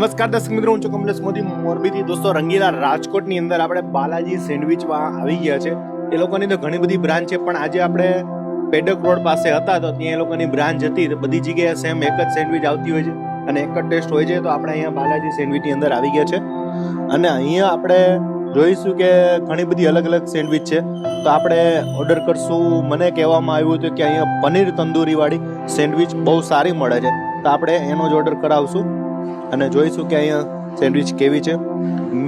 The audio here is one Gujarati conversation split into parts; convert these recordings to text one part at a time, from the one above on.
નમસ્કાર દર્શક મિત્રો, હું છું કમલેશ મોદી મોરબીથી. દોસ્તો, રંગીલા રાજકોટની અંદર આપણે બાલાજી સેન્ડવિચમાં આવી ગયા છે. એ લોકોની તો ઘણી બધી બ્રાન્ચ છે, પણ આજે આપણે પેડક રોડ પાસે હતા તો ત્યાં એ લોકોની બ્રાન્ચ હતી. બધી જગ્યાએ સેમ એક જ સેન્ડવિચ આવતી હોય છે અને એક જ ટેસ્ટ હોય છે. તો આપણે અહીંયા બાલાજી સેન્ડવિચની અંદર આવી ગયા છે અને અહીંયા આપણે જોઈશું કે ઘણી બધી અલગ અલગ સેન્ડવિચ છે. તો આપણે ઓર્ડર કરશું. મને કહેવામાં આવ્યું હતું કે અહીંયા પનીર તંદૂરીવાળી સેન્ડવિચ બહુ સારી મળે છે, તો આપણે એનો જ ઓર્ડર કરાવશું અને જોઈશું કે અહીંયા સેન્ડવિચ કેવી છે.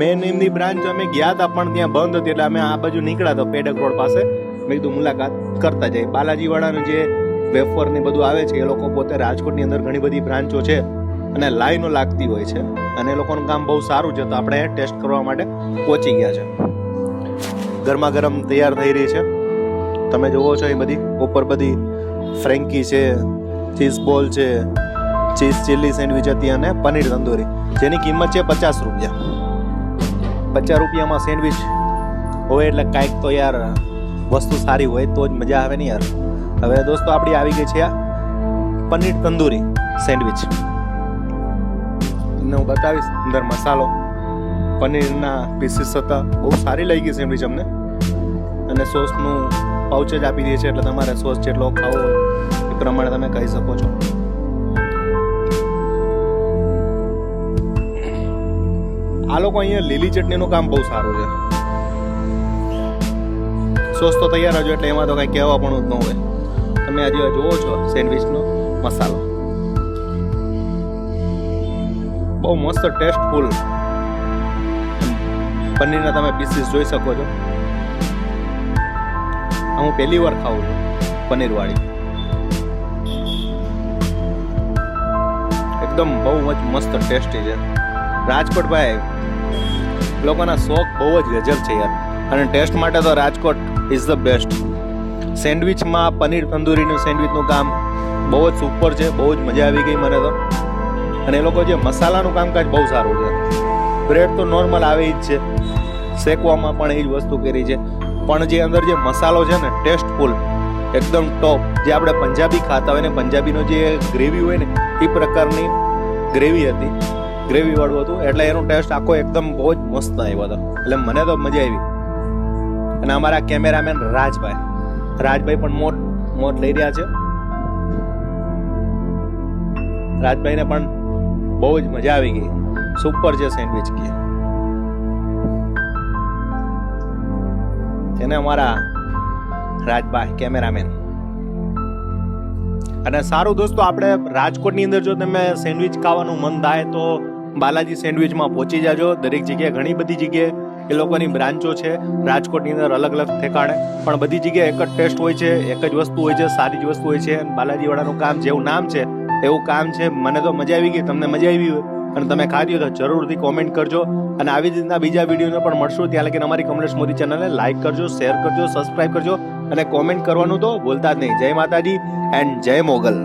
મેન એમની બ્રાન્ચ અમે ગયા હતા પણ ત્યાં બંધ હતી, એટલે અમે આ બાજુ નીકળ્યા હતા પેડક રોડ પાસે. મેં કીધું મુલાકાત કરતા જાય. બાલાજીવાળાનું જે વેફર ને બધું આવે છે, એ લોકો પોતે રાજકોટની અંદર ઘણી બધી બ્રાન્ચો છે અને લાઈનો લાગતી હોય છે અને એ લોકોનું કામ બહુ સારું છે. તો આપણે ટેસ્ટ કરવા માટે પહોંચી ગયા છે. ગરમા ગરમ તૈયાર થઈ રહી છે. તમે જુઓ છો એ બધી ઉપર બધી ફ્રેન્કી છે, ચીઝ બોલ છે, ચીઝ ચીલી સેન્ડવિચ હતી અને પનીર તંદૂરી, જેની કિંમત છે 50 રૂપિયા. 50 રૂપિયામાં સેન્ડવિચ હોય એટલે કાંઈક તો યાર વસ્તુ સારી હોય તો જ મજા આવે ને યાર. હવે દોસ્તો, આપણી આવી ગઈ છે આ પનીર તંદૂરી સેન્ડવિચ. તમને હું બતાવીશ. અંદર મસાલો, પનીરના પીસીસ હતા. બહુ સારી લાગી ગઈ સેન્ડવિચ અમને. અને સોસનું પાઉચ જ આપી દે છે, એટલે તમારે સોસ જેટલો ખાવો હોય એ પ્રમાણે તમે કહી શકો છો. આ લોકો અહીંયા લીલી ચટણીનું કામ બહુ સારું છે. સોસ તો તૈયાર જ, એટલે એમાં તો કંઈ કહેવા પણ જ ન હોય. તમે આજે જુઓ છો સેન્ડવિચનો મસાલો, બહુ મસ્ત ટેસ્ટફુલ. પનીરના તમે પીસીસ જોઈ શકો છો. હું પહેલી વાર ખાઉં છું પનીરવાળી. એકદમ બહુ જ મસ્ત ટેસ્ટી છે. રાજકોટ ભાઈ, લોકોના શોખ બહુ જ ગજબ છે યાર. અને ટેસ્ટ માટે તો રાજકોટ ઇઝ ધ બેસ્ટ. સેન્ડવિચમાં પનીર તંદૂરીનું સેન્ડવિચનું કામ બહુ જ સુપર છે. બહુ જ મજા આવી ગઈ મને તો. અને એ લોકો જે મસાલાનું કામકાજ બહુ સારું છે. બ્રેડ તો નોર્મલ આવે જ છે, શેકવામાં પણ એ જ વસ્તુ કરી છે, પણ જે અંદર જે મસાલો છે ને, ટેસ્ટફુલ, એકદમ ટોપ. જે આપણે પંજાબી ખાતા હોય ને, પંજાબીનો જે ગ્રેવી હોય ને, એ પ્રકારની ગ્રેવી હતી, ગ્રેવી વાળું હતું. એટલે એનો ટેસ્ટ આખો એકદમ બહુ જ મસ્ત આવ્યો હતો. એટલે મને તો મજા આવી. અને અમારા કેમેરામેન રાજભાઈ પણ મોટ લઈ રહ્યા છે. રાજભાઈને પણ બહુ જ મજા આવી ગઈ. સુપર છે સેન્ડવિચ કે એને અમારા રાજભાઈ કેમેરામેન. અને સારું દોસ્તો, આપણે રાજકોટની અંદર જો તમે સેન્ડવિચ ખાવાનું મન થાય તો બાલાજી સેન્ડવિચમાં પહોંચી જાજો. દરેક જગ્યાએ, ઘણી બધી જગ્યાએ એ લોકોની બ્રાન્ચો છે રાજકોટની અંદર, અલગ અલગ ઠેકાણે, પણ બધી જગ્યાએ એક જ ટેસ્ટ હોય છે, એક જ વસ્તુ હોય છે, સારી જ વસ્તુ હોય છે. બાલાજીવાળાનું કામ જેવું નામ છે એવું કામ છે. મને તો મજા આવી ગઈ. તમને મજા આવી હોય અને તમે ખાધી હોય તો જરૂરથી કોમેન્ટ કરજો. અને આવી જ રીતના બીજા વિડીયોને પણ મળશું. ત્યાં લગીને અમારી કમલેશ મોદી ચેનલને લાઈક કરજો, શેર કરજો, સબસ્ક્રાઈબ કરજો અને કોમેન્ટ કરવાનું તો ભૂલતા જ નહીં. જય માતાજી એન્ડ જય મોગલ.